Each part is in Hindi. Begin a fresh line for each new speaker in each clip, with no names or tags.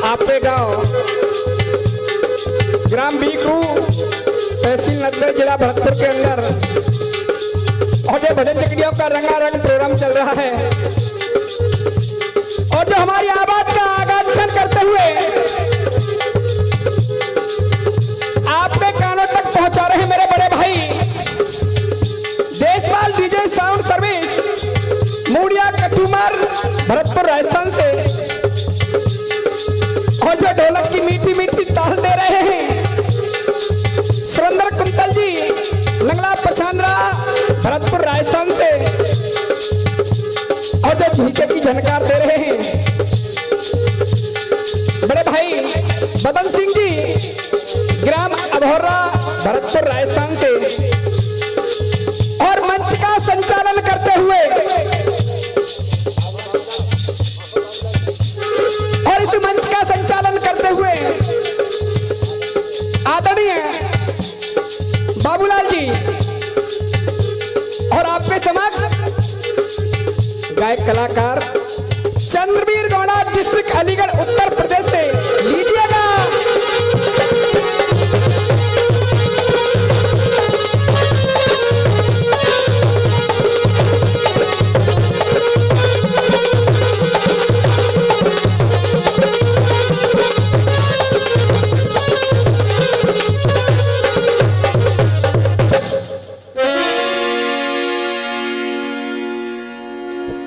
आपके गांव ग्राम बीकरू तहसील नदबे जिला भरतपुर के अंदर और जो भजन जकड़ियों का रंगारंग प्रोग्राम चल रहा है और जो हमारी आवाज का आगान करते हुए आपके कानों तक पहुंचा रहे मेरे बड़े भाई देशपाल डीजे साउंड सर्विस मुड़िया कटुमर भरतपुर राजस्थान से और जो ढोलक की मीठी मीठी ताल दे रहे हैं सुरेंद्र कुंतल जी नंगला पछांद्रा भरतपुर राजस्थान से और जो झीके की झनकार दे रहे हैं बड़े भाई बदन सिंह जी ग्राम अभौरा भरतपुर राजस्थान से और मंच का संचालन करते हुए और इस मंच का संचालन करते हुए आदरणीय बाबूलाल जी और आपके समक्ष गायक कलाकार चंद्रवीर गौड़ा डिस्ट्रिक्ट अलीगढ़ उत्तर प्रदेश से लीजिएगा।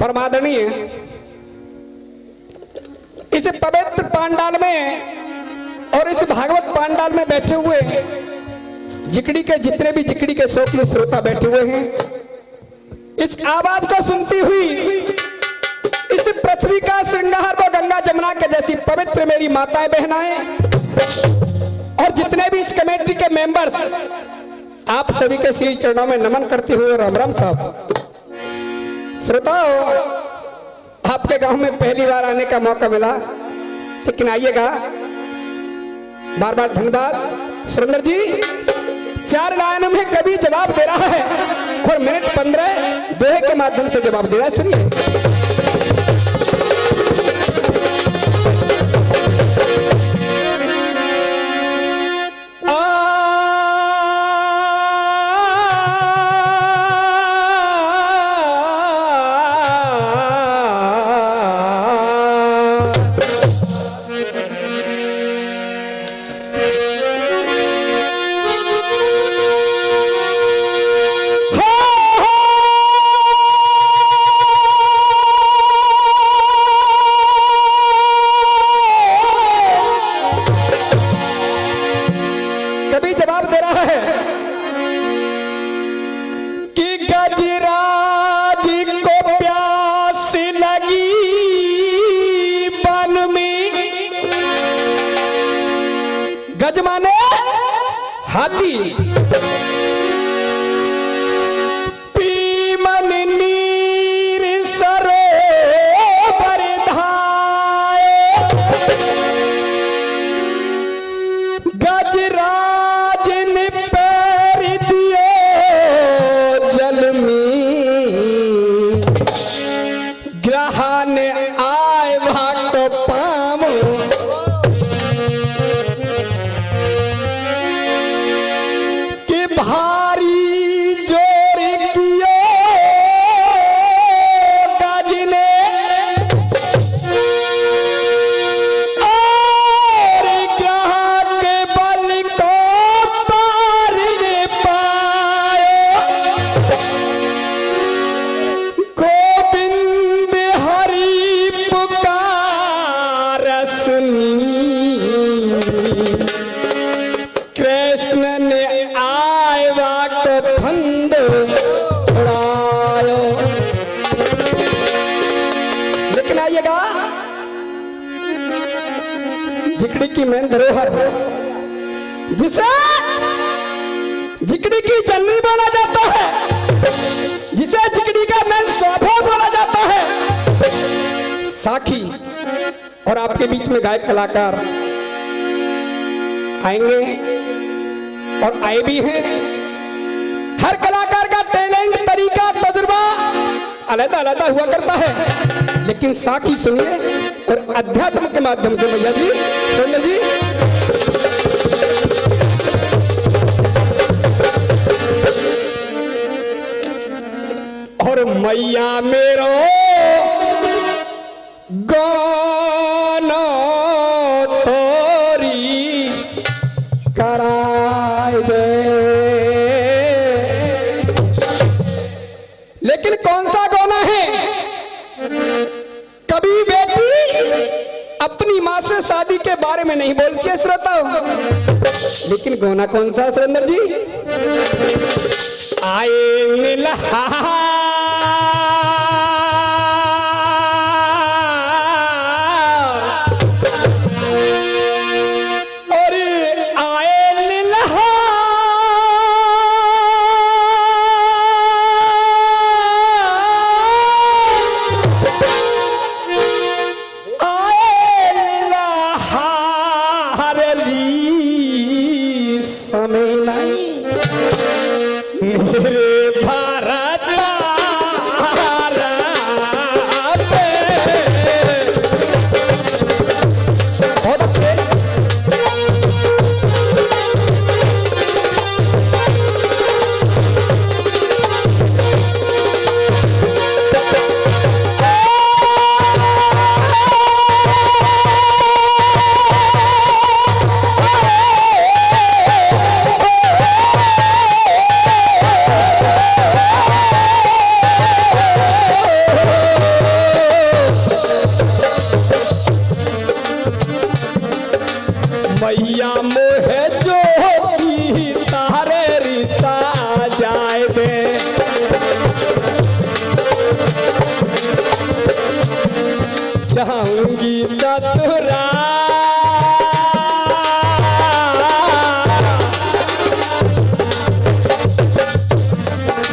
परमादरणीय इस पवित्र पांडाल में और इस भागवत पांडाल में बैठे हुए जिकड़ी के जितने भी जिकड़ी के शौकीन श्रोता बैठे हुए हैं इस आवाज को सुनती हुई इस पृथ्वी का श्रृंगार को गंगा जमुना के जैसी पवित्र मेरी माताएं बहनाएं और जितने भी इस कमेटी के मेंबर्स आप सभी के श्री चरणों में नमन करते हुए राम राम साहब। श्रोताओं आपके गांव में पहली बार आने का मौका मिला लेकिन आइएगा बार बार धन्यवाद। सुरेंद्र जी 4 लाइनों में कभी जवाब दे रहा है और मिनट 15 दोहे के माध्यम से जवाब दे रहा है। सुनिए गजमाने हाथी पीमन नीर सरोवर धाये गजराज ने पैर दिए जल में ग्रहण आए भाग पाम भारी जोर कियो गाजने और ग्रह के बल को पार ने पाए गोविंद हरि पुकार सुनी कृष्ण ने फंद उड़ायो। लेकिन आइएगा जिकड़ी की मेन धरोहर जिसे जिकड़ी की जननी बोला जाता है जिसे जिकड़ी का मेन स्वभाव बोला जाता है साखी और आपके बीच में गायक कलाकार आएंगे और आए भी हैं। हर कलाकार का टैलेंट तरीका तजुर्बा अलग अलग हुआ करता है लेकिन साखी सुनिए और अध्यात्म माध्यम से मैया जी सुंदर जी। और मैया मेरो गाना तोरी कराए दे। लेकिन कौन सा गाना है? कभी बेटी अपनी माँ से शादी के बारे में नहीं बोलती है श्रोता, लेकिन गाना कौन सा सुरेंद्र जी? आए मिला मैया मोहे जो की तारे रिसा जाए दे। जाऊंगी ससुरा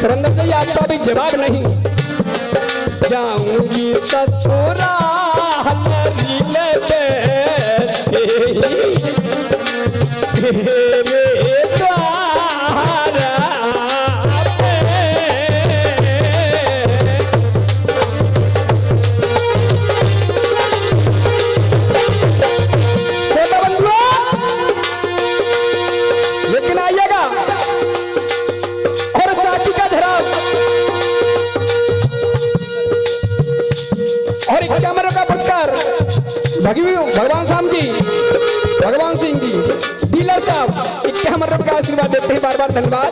सुरेंद्र जी आपका भी जवाब नहीं। जाऊंगी ससुरा तेरे द्वारा पे लेकिन आइएगा और साथी का धराव और 51 का पुरस्कार भगवान शाम जी, भगवान सिंह जी डीलर साहब 51 का आशीर्वाद देते हैं, बार बार धन्यवाद।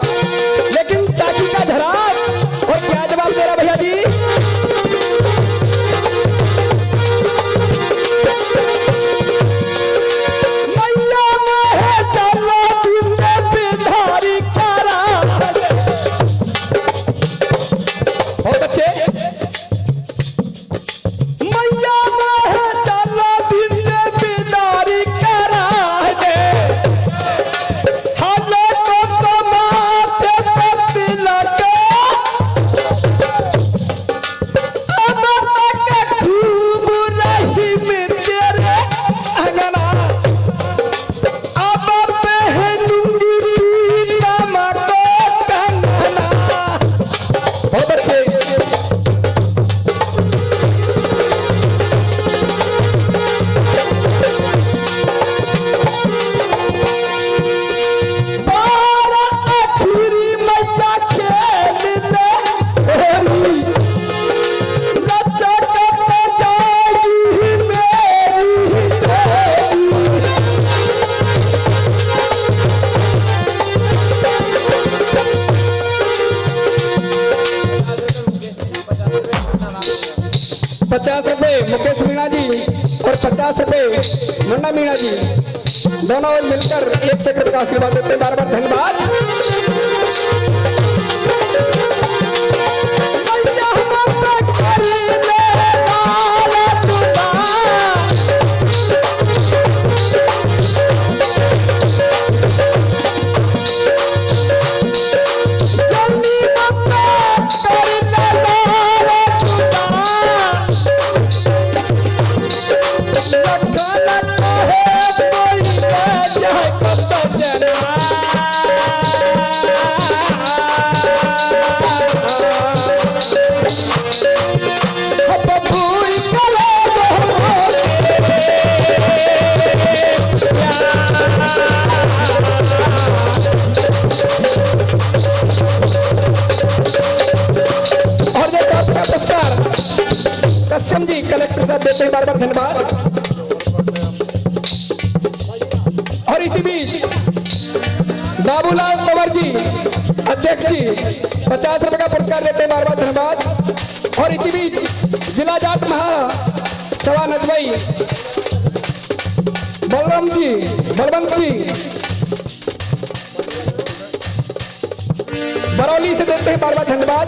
लेकिन चाची का धराव और क्या जवाब दे रहा भैया जी? मैया मोहे चलो तुझसे बिधारी करा। बहुत अच्छे। मैया मोहे चलो तुझसे बिधारी करा दे। ₹50 मुकेश मीणा जी और ₹50 मुन्ना मीणा जी, दोनों मिलकर 1 रुपये का आशीर्वाद देते हैं, बार बार धन्यवाद। बाबूलाल तंवर जी अध्यक्ष जी 50 रुपए का पुरस्कार देते हैं, बार बार धन्यवाद। और इसी बीच जिला जाट महासभा नजवई बलवंत जी बरौली से देते हैं, बार बार धन्यवाद।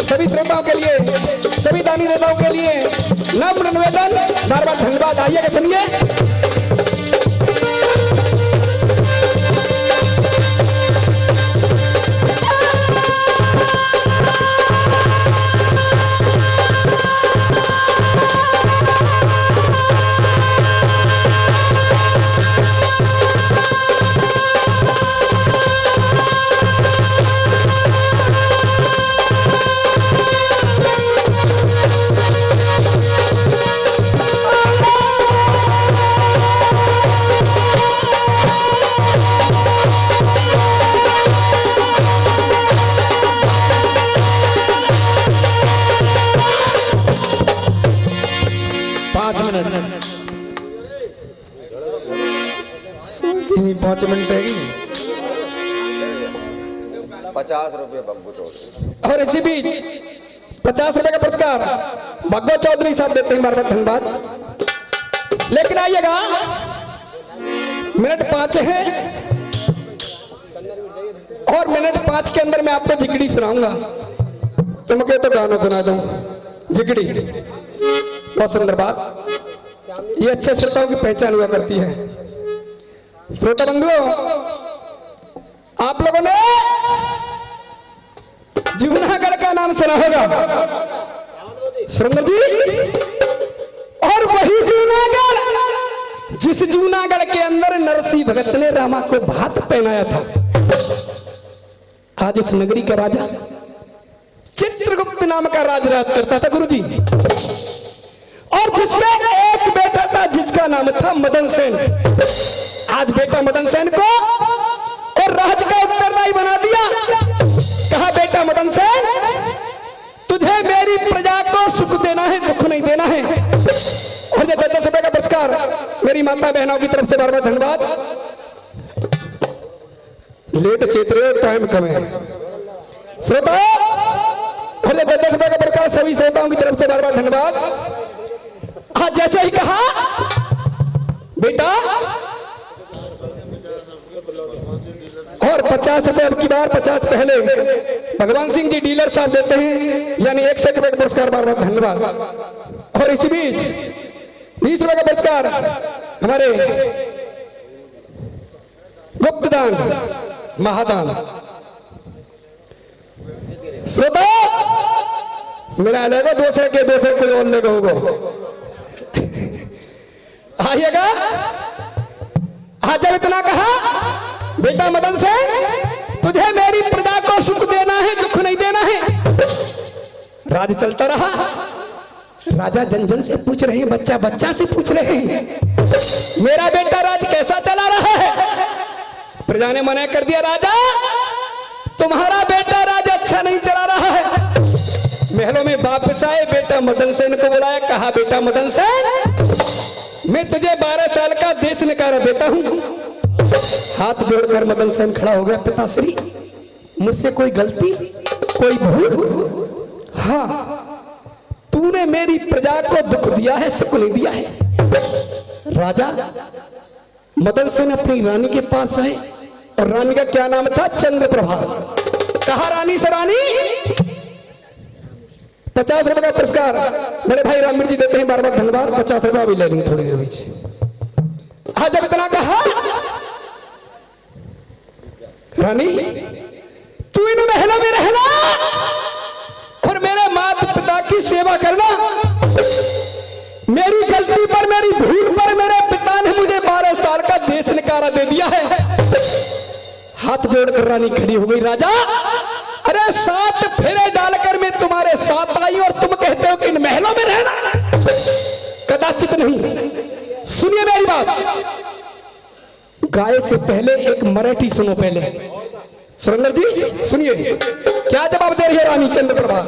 सभी श्रोताओं के लिए, सभी दानी नेताओं के लिए नम्र निवेदन, बार बार धन्यवाद। आइएगा सुनिए। कितनी 5 मिनट रहेगी?
50 रुपये बग्गू चौधरी।
और इसी बीच 50 रुपए का पुरस्कार बग्गू चौधरी साहब देते हैं, बार बार धन्यवाद। लेकिन आइएगा, मिनट 5 है और मिनट 5 के अंदर मैं आपको जिगड़ी सुनाऊंगा। तुमके तो गाना सुना दूं। जिगड़ी बहुत सुंदर बात, ये अच्छे श्रोताओं की पहचान हुआ करती है। श्रोता बंधुओं, आप लोगों ने जूनागढ़ का नाम सुना होगा, सुरेंद्र जी। और वही जूनागढ़, जिस जूनागढ़ के अंदर नरसिंह भगत ने रामा को भात पहनाया था, आज उस नगरी का राजा चित्रगुप्त नाम का राज करता था गुरुजी। और जिसका एक बेटा था जिसका नाम था मदन सेन। आज बेटा मदन सेन को और राज का उत्तरदायी बना दिया। कहा बेटा मदन सेन, तुझे मेरी प्रजा को सुख देना है, दुख नहीं देना है। और जो 10 रुपए का पुरस्कार मेरी माता बहनों की तरफ से बार बार धन्यवाद। लेट चेतरे, टाइम कम है श्रोताओं। और जो 10 रुपए का पुरस्कार सभी श्रोताओं की तरफ से बार बार धन्यवाद। आज जैसे ही कहा बेटा, और 50 रुपए अब की बार, 50 पहले भगवान सिंह जी डीलर साहब देते हैं, यानी 100 रुपए का पुरस्कार, बार बार धन्यवाद। और इसी बीच 20 रुपए का पुरस्कार हमारे गुप्तदान महादान श्रोता मेरा लेगा 200 के 200 कोई और लेगा होगा। आइएगा। आज जब इतना कहा बेटा मदन से, तुझे मेरी प्रजा को सुख देना है, दुख नहीं देना है। राज चलता रहा। राजा जन जन से पूछ रहे हैं, बच्चा बच्चा से पूछ रहे हैं, मेरा बेटा राज कैसा चला रहा है। प्रजा ने मना कर दिया, राजा तुम्हारा बेटा राज अच्छा नहीं चला रहा है। महलों में वापस आए, बेटा मदन सेन को बुलाया, कहा बेटा मदन सेन, मैं तुझे 12 साल का देश निकारा देता हूं। हाथ जोड़कर मदन सेन खड़ा हो गया, पिताश्री मुझसे कोई गलती, कोई भूल? हाँ, तूने मेरी प्रजा को दुख दिया है, सुख नहीं दिया है। राजा मदन सेन अपनी रानी के पास आए, और रानी का क्या नाम था? चंद्रप्रभा। कहा रानी से, रानी 50 रुपए का पुरस्कार मेरे भाई रामवीर जी देते हैं, बार बार धन्यवाद। 50 रुपए भी ले लेंगे थोड़ी देर बीच। आज जब इतना कहा, रानी तू इन महलों में रहना और मेरे माता पिता की सेवा करना। मेरी गलती पर, मेरी भूल पर मेरे पिता ने मुझे 12 साल का देश निकारा दे दिया है। हाथ जोड़कर रानी खड़ी हो गई, राजा अरे 7 फेरे डालकर मैं तुम्हारे साथ आई और तुम कहते हो कि इन महलों में रहना? कदाचित नहीं। सुनिए मेरी बात, गाय से पहले एक मराठी सुनो। पहले सुरेंद्र जी सुनिए, क्या जवाब दे रही है रानी चंद्रप्रभा?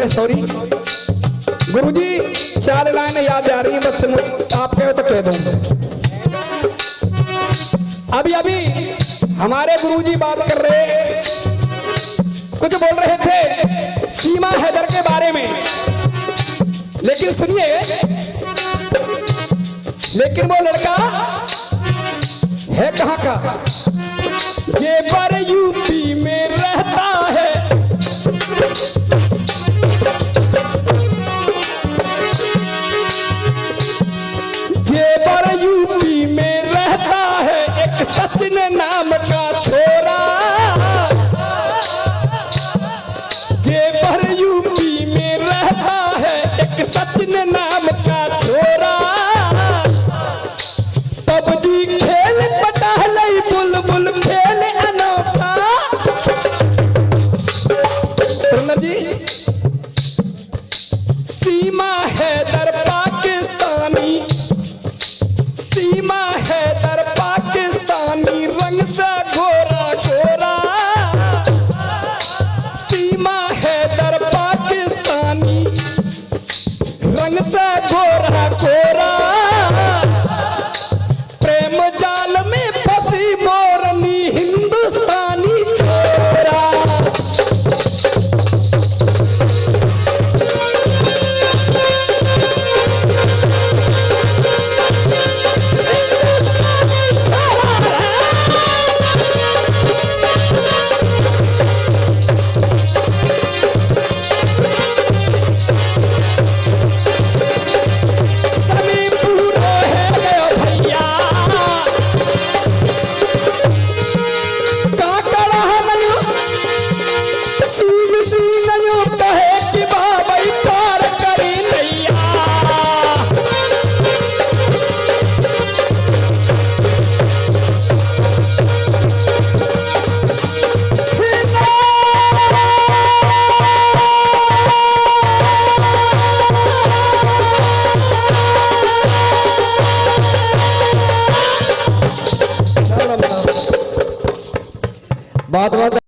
है, सॉरी गुरुजी, 4 लाइन याद आ रही है, बस आप कहो तो कह दूं। अभी अभी हमारे गुरुजी बात कर रहे, कुछ बोल रहे थे सीमा हैदर के बारे में, लेकिन सुनिए, लेकिन वो लड़का है कहां का? जेवर यूपी में रहता है, जेवर यूपी में रहता है, एक सचिन नाम का छोरा। जेवर यूपी में रहता है, एक सचिन नाम का छोरा। पबजी खेल पटालई बुलबुल खेल अनोखा। सुंदर जी, सीमा हैदर पाकिस्तानी, सीमा हैदर पाकिस्तानी, रंग से गोरा गोरा। सीमा हैदर पाकिस्तानी, रंग से गोरा गोरा। प्रेम जाल में